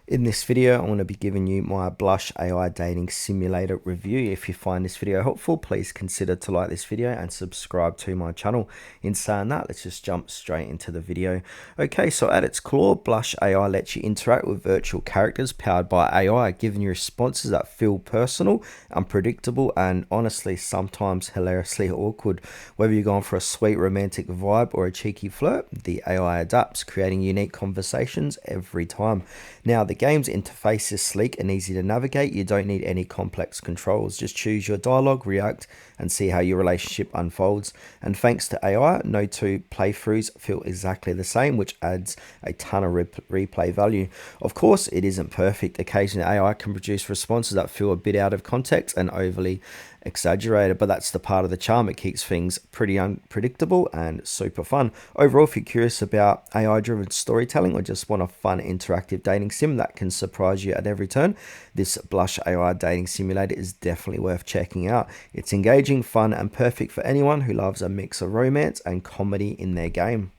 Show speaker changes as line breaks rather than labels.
In this video, I'm going to be giving you my Blush AI Dating Simulator review. If you find this video helpful, please consider to like this video and subscribe to my channel. In saying that, let's just jump straight into the video. Okay, so at its core, Blush AI lets you interact with virtual characters powered by AI, giving you responses that feel personal, unpredictable, and honestly, sometimes hilariously awkward. Whether you're going for a sweet romantic vibe or a cheeky flirt, the AI adapts, creating unique conversations every time. Now, the game's interface is sleek and easy to navigate. You don't need any complex controls. Just choose your dialogue, react, and see how your relationship unfolds. And thanks to AI, no two playthroughs feel exactly the same, which adds a ton of replay value. Of course, it isn't perfect. Occasionally, AI can produce responses that feel a bit out of context and overly exaggerated, but that's the part of the charm. It keeps things pretty unpredictable and super fun. Overall, if you're curious about AI driven storytelling or just want a fun interactive dating sim that can surprise you at every turn, this Blush AI Dating Simulator is definitely worth checking out. It's engaging, fun, and perfect for anyone who loves a mix of romance and comedy in their game.